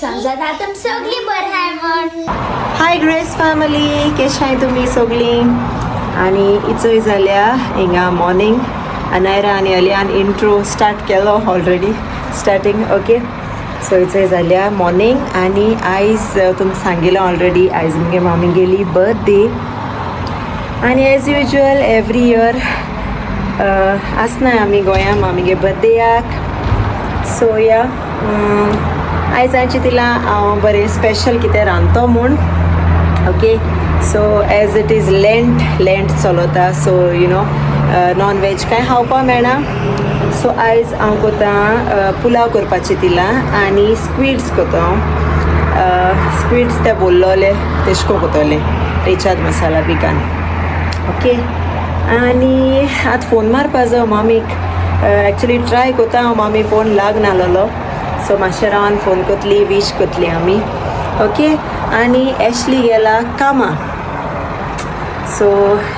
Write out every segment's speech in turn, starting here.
समजत आतां सगळीं बरें आहाय म्हण. हाय ग्रेस फॅमिली, कशें आहाय तुमी सगळीं? आनी इचोय जाल्या हिंगा मॉर्निंग अनायरा आनी अलियान इंट्रो स्टार्ट केलो ऑलरेडी स्टार्टींग. ओके, सो इचोय जाल्या मॉर्निंग आनी आयज तुमकां सांगिल्लें ऑलरेडी आयज मुगे मामी गेली बर्थडे. आनी एज युजल एवरी इयर आसनाय आमी गोंया मामीगे बर्थडेयाक. सो या आयज हांवें चिंतिलां हांव बरें स्पेशल कितें रांदतो म्हूण. Okay, so as it is Lent चलता, so you know non veg कांय खावपा मेळना. सो आयज हांव कोतां पुलाव करपाचें चिंतिलां आनी स्क्विड्स कोता हांव. स्क्विड्स ते बोल्लोले तेश को कोतोलें रेचाद मसाला बी घालून. ओके, आनी आतां फोन मारपा जाय मामीक. एक्चुली ट्राय कोता हांव, मामी फोन लाग नाहलोलो, सो मातशें रावन फोन कोतली विश कोतली आमी. ओके, आनी एशली गेला कामा. सो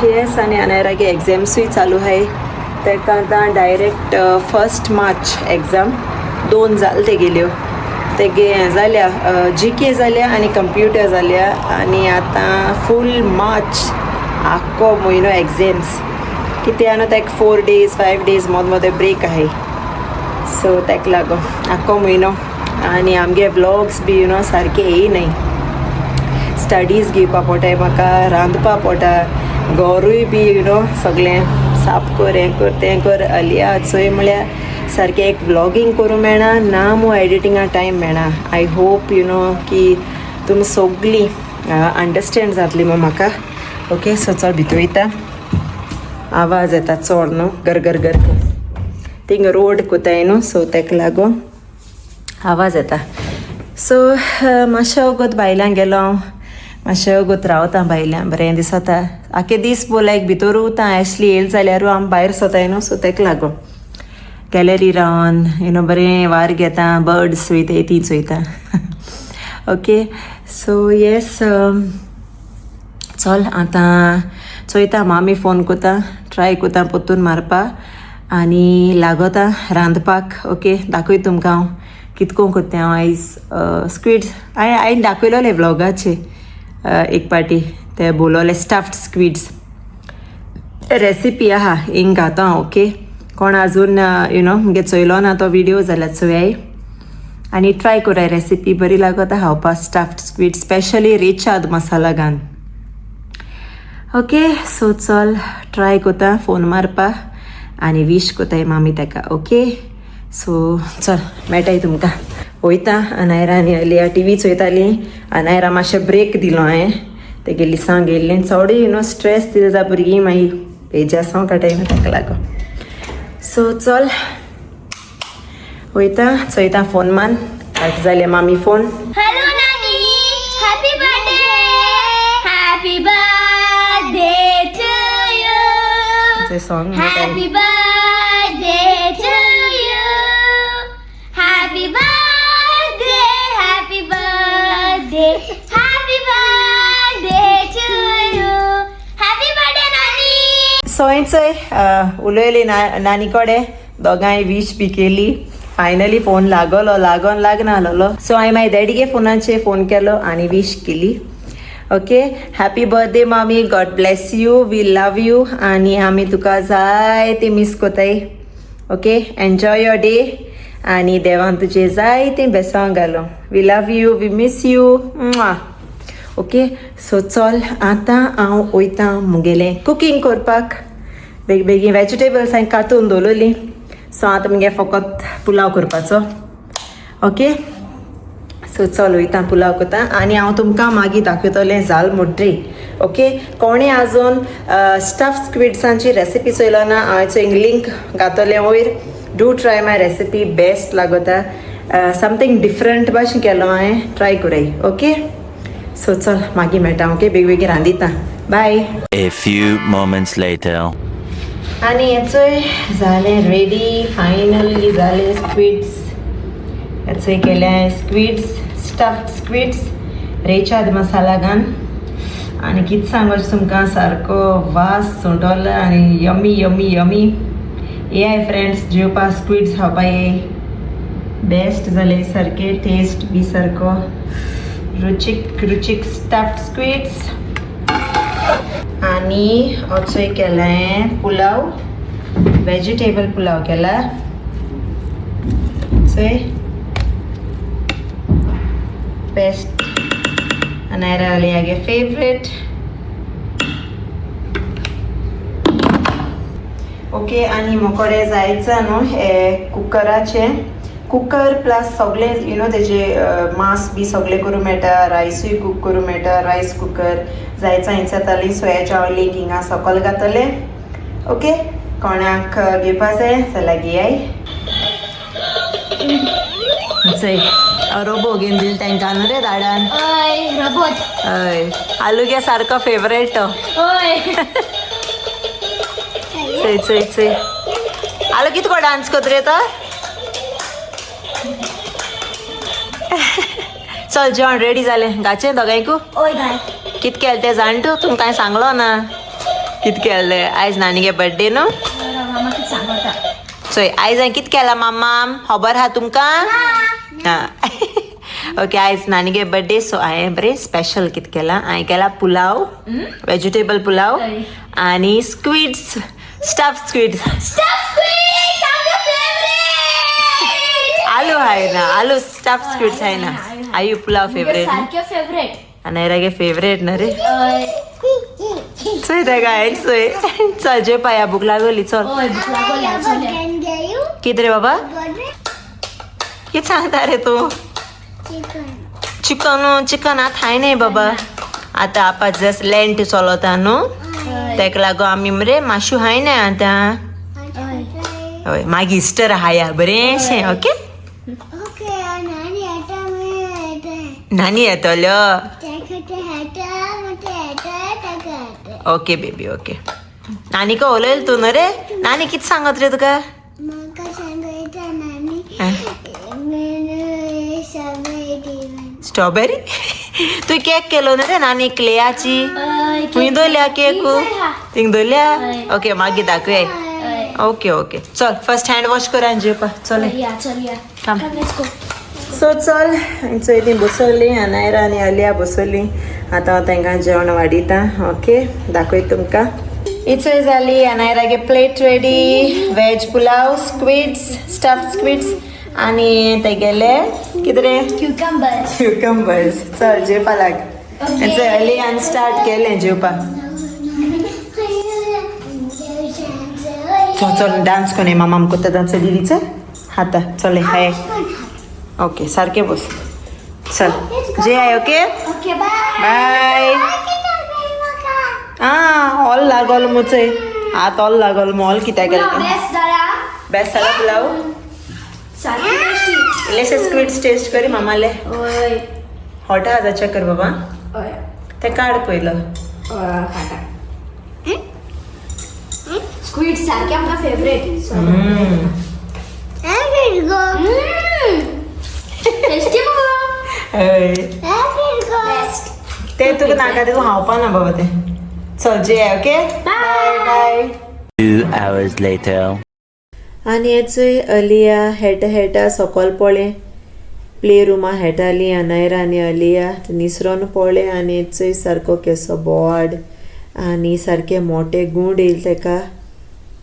येस, आनी अनायरागे एग्जाम्सूय चालू आहाय. तेका आतां डायरेक्ट 1 मार्च एग्जाम 2 जाल तेगेल्यो. तेगे हें जाल्या GK जाल्या आनी कंप्युटर जाल्या आनी आतां फूल मार्च आख्खो म्हयनो एग्जाम्स. कितें न्हू तेका 4 days 5 days मोद मोदें ब्रेक आहाय. सो तेका लागून आख्खो म्हयनो आनी आमगे व्लॉग्स बी यू नो सारके येयनाय. स्टडीज घेवपा पोटाय म्हाका, रांदपा पोटा, घरूय बी यू नो सगळें साफ कर, हें कर तें कर अलिया. चोय म्हळ्यार सारकें एक व्लॉगींग करूं मेळना ना मू एडिटिंगा टायम मेळना. आय होप यू नो की तुमी सगळीं अंडरस्टँड जातली मग म्हाका. ओके, सो चल भितर वयता. आवाज येता चोड न्हू, घर थिंग रोड कोताय न्हू, सो तेका लागून आवाज येता. सो मातशें वगत भायल्यान गेलो हांव, मातशें वगत रावता भायल्यान, बरें दिसता. आख्खे दीस लायक भितर उरता. एशली येयली जाल्यारू आमी भायर सोताय न्हू, सो तेका लागून गॅलरी रावन यू नो बरें वार घेता, बर्ड्स वयताय ती चोयता. ओके, सो येस, चल आतां चोयता. मामी फोन कोता, ट्राय कोता पोत्तून मारपा आनी लागोता रांदपाक. ओके, दाखय तुमकां हांव कितको कोत्तें हांव आयज स्क्विड्स. हांवें दाखयलोले व्लॉगाचे एक पाटी, ते बोलोले स्टफ्ड स्क्विड्स रेसिपी आहा हिंग घातो हांव. ओके, कोण आजून यू नो मुगे चोयलो ना तो विडियो जाल्यार चोयाय आनी ट्राय कोराय. रेसिपी बरी लागोता खावपा स्टफ्ड स्क्विड, स्पेशली रेचाद मसाला घालून. ओके, सो चल ट्राय कोता फोन मारपा आनी विश कोताय मामी तेका. ओके, सो चल मेळटाय तुमकां. वयता. अनायरा आनी अलिया TV चोयतालीं. अनायरा मातशें ब्रेक दिलो हांवें, तेगे लिसांग गेल्लीं. चोडूय यू नो स्ट्रेस दिता भुरगीं मागीर पेजासांव काटाय तेका लागून. सो चल वयता, चोयता फोन मान. कट जालें मामी फोन. हॅलो नानी, happy birthday, happy birthday to you, song happy birthday to you, happy birthday, happy birthday, happy birthday to you, happy birthday नानी. सोयचोय उलयली नानी कोडे, दोगांय विश बी केली. फायनली फोन लागलो, लागना आसलोलो. सो हांवें मागीर डॅडीगे फोनाचेर फोन केलो आनी विश केली. ओके, हॅपी बर्थडे मामी, God bless you, we love you आनी आमी तुका जायते मिस कोताय. ओके, एन्जॉय योर डे आनी देवान तुजे जायते बेसांव घालो. We love you, we miss you. Okay, so चल आतां हांव वयता मुगेलें कुकींग करपाक. बेगीन वेजिटेबल्स हांवें कातून दवरलेलीं, सो आतां मुगे फकत पुलाव करपाचो. ओके, सो चल वयता पुलाव कोता आनी हांव तुमकां मागीर दाखयतलें जाल मुड्री. ओके, कोणें आजून स्टफ स्क्विड्सांची रेसिपी चोयलो ना, हांवें एक लिंक घातलें वयर. Do try my recipe, best लागोता. समथींग डिफरंट भाशेन केलो हांवें, ट्राय कोराय. ओके, सो चल मागीर मेळटा. ओके, बेगीन रांदिता. Bye. A few moments later. आनी हेचोय जालें रेडी, फायनली जालें स्क्विड्स. हेचोय केलें स्क्विड्स, स्टफ्ड स्क्विड्स रेचाद मसाला घालून. आनी कितें सांगोचें तुमकां, सारको वास सुटलो आनी यमी. ये फ्रेंड्स जेवपा स्क्विड्स खावपा ये. बेस्ट जाले सारके टेस्ट बी सारको रुचीक रुचीक स्टफ्ड स्क्विड्स आणि ऑल्सो केलाय पुलाव वेजिटेबल पुलाव केला सो बेस्ट अनायरा आगे फेवरेट ओके आणि मोकडे जायचं न्हू हे कुकराचे कुकर प्लस सगळे यू नो तेजे मास बी सगळे करूं मेळटा रायसूय कूक करूं मेळटा रायस कुकर जायचं हिंच जाताली सोया चावलीक हिंगा सकयल घातले ओके कोणाक घेवपा जाय जाल्यार घेयाय रोबो घेवन दिल तांकां न्हू रे धाडान ओय रोबोट हय आलू सारको फेवरेट तो ओय चय चय चय आलू कितको डान्स करत रे तो चल जेवण रेडी जालें घाचें दोगांयकू ओय घाल कित केलें तें जाण तूं तुमकां कांय सांगलो ना कित केलें आयज नानीगे बर्थडे न्हू मामा कित सांगता चोय आयज हांवें कित केलां मामाम खबर आहा तुमकां हां ओके आयज नानीगे बर्थडे सो हांवें बरें स्पेशल कित केलां हांवें केला पुलाव वेजिटेबल पुलाव आनी squids stuff squids stuff squids आमगे फेवरेट आलू हाय ना आलू स्टफ स्क्विड्स हाय ना आयू पुलाव फेवरेट सारके फेवरेट अनायरागे फेवरेट ना रे ओय चोय तेका हांवें चोय चल जेवपा या भूक लागली चल ओय भूक लागली चल कित रे बाबा कित सांगता रे तूं चिकन चिकन आतां हाय न्ही बाबा आतां आपा जस्ट लेंट चलता न्हू तेका लागून आमी मरे माशू हाय ना आतां हय मागीर इस्टर हाया बरेंशें ओके नानी येतलो ओके बेबी ओके नानी का उलयल तूं न्हू रे नानी कित सांगत रे तुका स्ट्रॉबेरी तू केक केलो न्हू रे नानी क्लेयाची तुवें दवरल्या केक थिंग दवरल्या ओके मागीर दाखय ओके ओके चल फर्स्ट हँड वॉश कर आनी जेवपा चल या चल या काम लेट्स गो सो चल चोय ती बसवली अनायरा आनी अलिया बसवली आतां हांव तांकां जेवण वाडिता ओके दाखय तुमकां इचोय जाली अनायरागे plate ready veg pulao squids stuff squids आनी तेगेले कितें रे क्यूकम्बर्स क्युकम्बर्स चल जेवपा लाग चोय अलियान स्टार्ट केलें जेवपाक चल चल डान्स कोणे मामा आमकां कोत्ता डान्स दिली चल हाता चल हाय ओके सारके बस चल जे आय ओके ओके बाय बाय आं ऑल लागल मुचय हात ऑल लागल मॉल कित्याक केलें बेस्ट जाला बेस्ट जाला पुलाव सारकी टेस्टी इल्लेशे स्क्विड्स टेस्ट करी मामाले ओय हॉट आहा चेक कर बाबा ओय ते काड पयलो खाता स्क्विड सारके आमकां फेवरेट टेस्टी हय बेस्ट ते तुका नाका तूं खावपा ना बाबा ते चल जे okay bye bye 2 hours later. आनी हेचोय अलिया हेटा सकयल पळय प्ले रुमा हेटाली अनायरा आनी अलिया निसरोन पळय आनी हेचोय सारको केसो बोवाड आनी सारके मोठे गूंड येयले तेका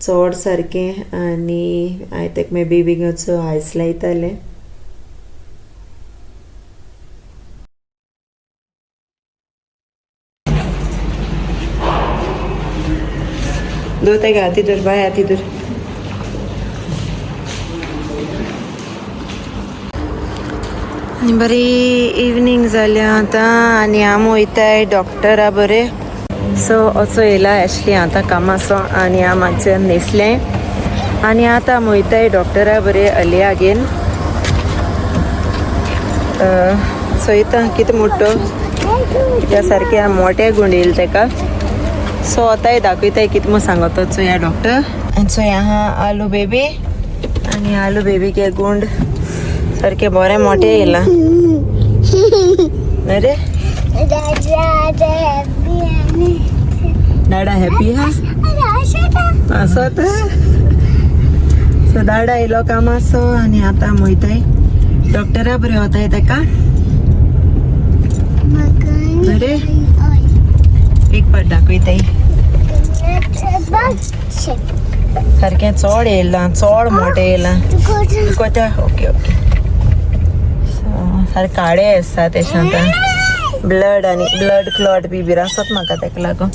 चड सारकें आनी हांवें तेका मागीर बेबीगाचो आयस लायतालें दो तेका हाती धर बाय हाती धर आनी बरी इवनिंग जाल्या आतां आनी आम वयताय डॉक्टरा बरें सो असो येयला ॲशली आतां कामाचो आनी हांव मातशें न्हेसलें आनी आतां आम वयताय डॉक्टरा बरें अलिया घेन चोयता कितें म्हणटा कित्या सारकें मोटे गुण येयले तेका सो आतांय दाखयताय कितें म्हूण सांगता चोया डॉक्टर आनी चोय आहा आलू बेबी आनी आलू बेबीगे गुंड सारके बरें मोटे येयला अरे दाडा हॅपी हा असो तर सो दाडा येयलो कामाचो आनी आतां वयताय डॉक्टरा बरें होताय ताका बरें एक पाट दाखयताय सारकें चड येयलां चड मोटें येयलां दुखता ओके ओके सारकें काळे आसता तेशें आतां ब्लड आनी ब्लड क्लॉट बी आसत म्हाका ताका लागून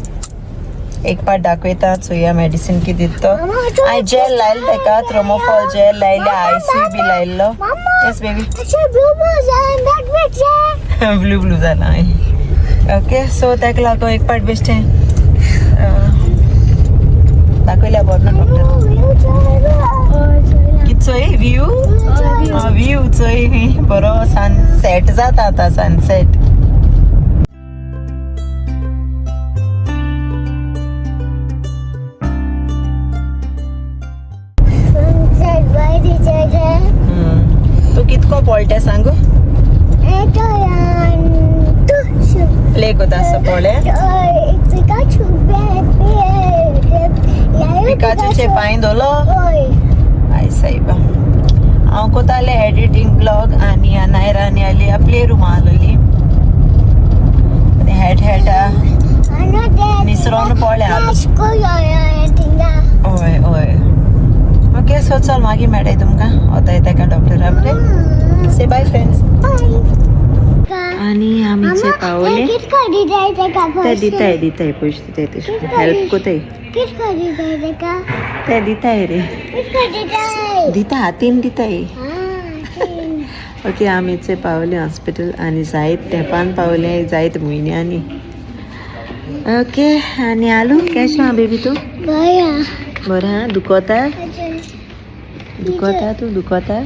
एक पाट दाखयता चोया मेडिसीन कितें दिता तो हांवें जॅल लायलो ताका थ्रोमोफॉल जॅल लायल्या आयसी बी लायल्लो येस बेबी ब्लू ब्लू जाला ओके सो ताका लागून एक पाट बेश्टें दाखयल्या बरो डॉक्टर कितें चोय व्यू व्यू चोय बरो सनसेट जाता आतां सनसेट तू कितको पळटे सांगू लेक होता असं पळ्ळे पिकाचूचे पांय दोलो आय सायबा हांव कोताले एडिटींग ब्लॉग आनी नायरा आनी आलिया प्ले रूमा आसलोली हेट निसरोन पळ्ळे हय हय ओके सो चल मागीर मेळटाय तुमकां वताय ताका डॉक्टरा कडेन से बाय फ्रेंड्स आनी आमी थंय पावले ते दिताय पयशे दिताय तशें हेल्प कोताय ते दिताय रे दिता हातीन दिताय ओके आमी थंय पावले हॉस्पिटल आनी जायत तेंपान पावले जायत म्हयन्यांनी ओके आनी आलू केशें आहा बेबी तूं बरें हा दुखोता दुखोता तूं दुखोता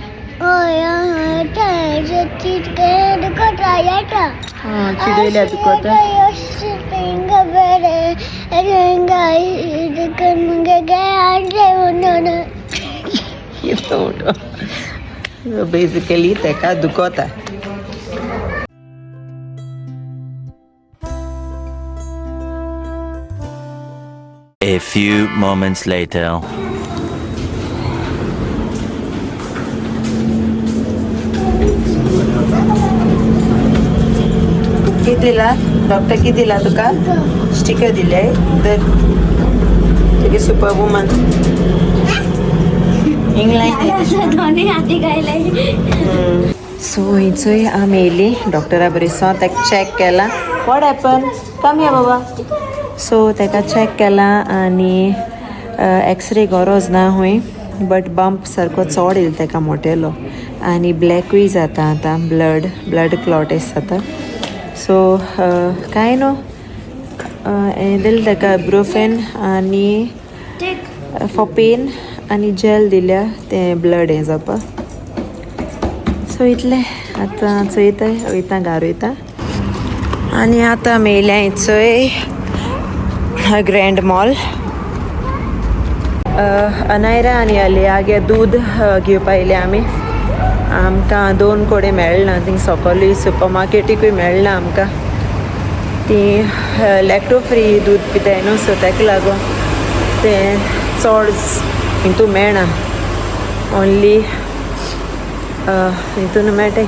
चिडयल्या दुखोता बेसिकली तेका दुखोता A few moments later. किती दिला डॉक्टर किती दिला तुका स्टिकर दिले तर तुगे सुपर वुमन इंग्लँड सो हिचोय आमी येयली डॉक्टरा बरी सो ताका चॅक केला वॉट हॅपन कम या बाबा सो ताका चॅक केला आनी एक्सरे गरज ना हुंय बट बंप सारको चड येयलो ताका मोटेलो आनी ब्लॅकूय जाता आतां ब्लड क्लॉटेस जाता सो कांय न्हू हें दिलें ताका ब्रोफेन आनी फॉर पेन आनी जॅल दिल्या तें ब्लड हें जावपा सो इतलें आतां चोयताय वयता घार वयता आनी आतां मेयल्या चोय ग्रँड मॉल अनायरा आनी आलियागे दूद घेवपा येयले आमी आमकां 2 कोडे मेळना थिंग सोकोली सुपर मार्केटीकूय मेळना आमकां ती लॅक्टो फ्री दूद पिताय न्हू सो ताका लागून तें चड हितू मेळना ओन्ली हितून मेळटाय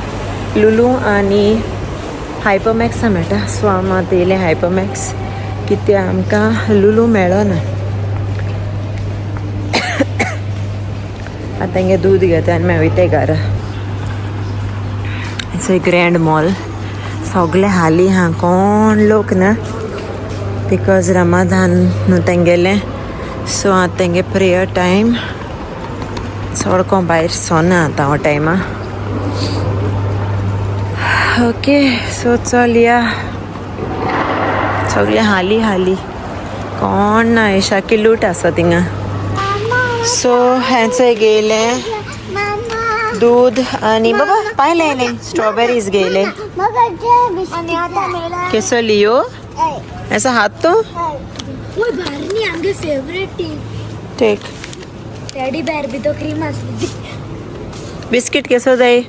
लुलू आनी हायपरमॅक्सा मेळटा सो आमी आतां येयलें हायपरमॅक्स कित्याक आमकां लुलू मेळना आतां हिंगे दूद घेता आनी मागीर वयताय घरा इट्स अ ग्रँड मॉल सगळे हाली हा कोण लोक ना बिकॉज रमादान न्हू तेंगेलें सो आतां तेंगे प्रेयर टायम चड कोण भायर सोना आतां हो टायमा ओके सो चल या सगळे हाली कोण ना शाकी लूट आसा थिंगा सो हेंचो गेले दूध आनी बाबा पायले न्ही स्ट्रॉबेरीज गेले केसो लियो ऐसा हाथ तो ठीक टेडी बेर भी तो क्रीम आसली बिस्किट केसो जाय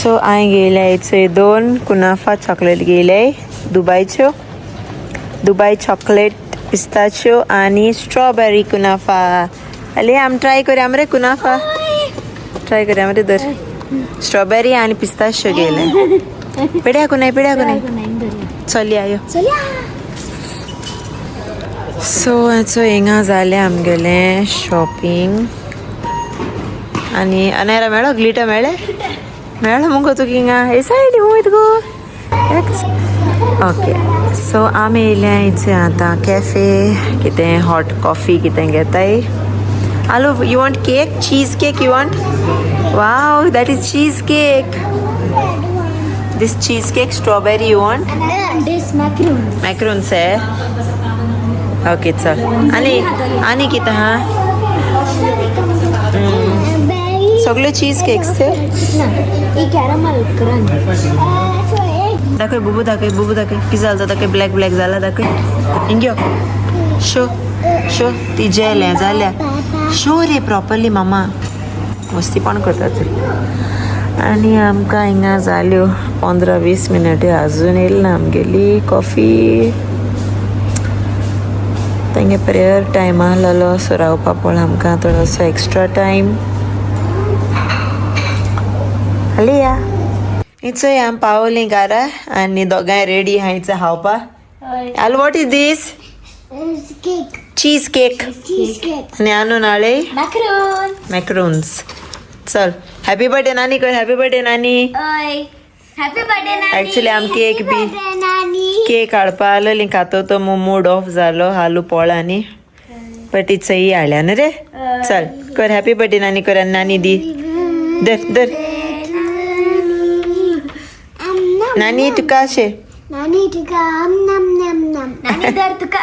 सो हांवें घेयले थंय 2 कुनाफा चॉकलेट घेयले दुबयच्यो दुबई चॉकलेट पिस्ताचिओ आणि स्ट्रॉबेरी कुनाफा अले आम ट्राय करूया मरे कुनाफा ट्राय करूया मरे दर स्ट्रॉबेरी आणि पिस्ताचिओ गेले पिड्या को नाही चली आयो सो हेचो हिंगा जालें आमगेलें शॉपिंग आनी अनायरा मेळ्ळो ग्लिटर मेळ्ळो मुगो तुका हिंगा हे सायडी वयत गो ओके सो आमी येयल्या इथे आतां कॅफे कितें हॉट कॉफी कितें घेताय आलो you want cake cheese cake you want wow that is cheese cake this cheese cake strawberry you want This macaroons. मॅक्रोन्स आहे ओके चल आणि कितें हा सगळे चीज केक्स ते caramel crunch. दाखय बुबू दाखय किती झालं दाखय ब्लॅक झाला दाखय इंग्यो शो ती जेल्या जाल्या शो रे प्रॉपरली मामा मस्ती पण करतात आणि आमकां हिंगा जाल्यो 15-20 मिनटी अजून येयली ना आमगेली कॉफी तेंगे प्रेयर टायम आहलो सो रावपा पडलो आमकां थोडोसो एक्स्ट्रा टायम या इचोय आम पावली घरा आनी दोगांय रेडी हांयचं हावपा आल what is this Cake. Cheese cake Cheesecake. आनी आनू नाळे Macaroons. मॅक्रोन्स चल हॅपी बर्थडे नानी कर हॅपी बर्थडे नानी Oi. Happy birthday, Nani. Actually आम केक बी Birthday, Nani. केक हाडपा आसलेली खातो तो मूड ऑफ जालो हालू पोळांनी बट इचोय हाडल्या न्ही रे चल कर हॅपी बर्थडे नानी कर आनी नानी दी दर नानी तुका अशें Nani tuka nam. Nani dar tuka.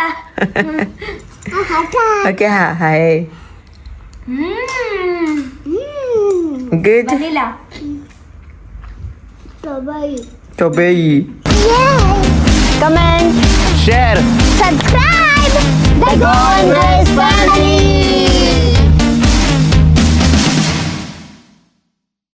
Okay हा हाय गुड Vanilla. Strawberry. टोबेई Comment. Share. Subscribe. The Golden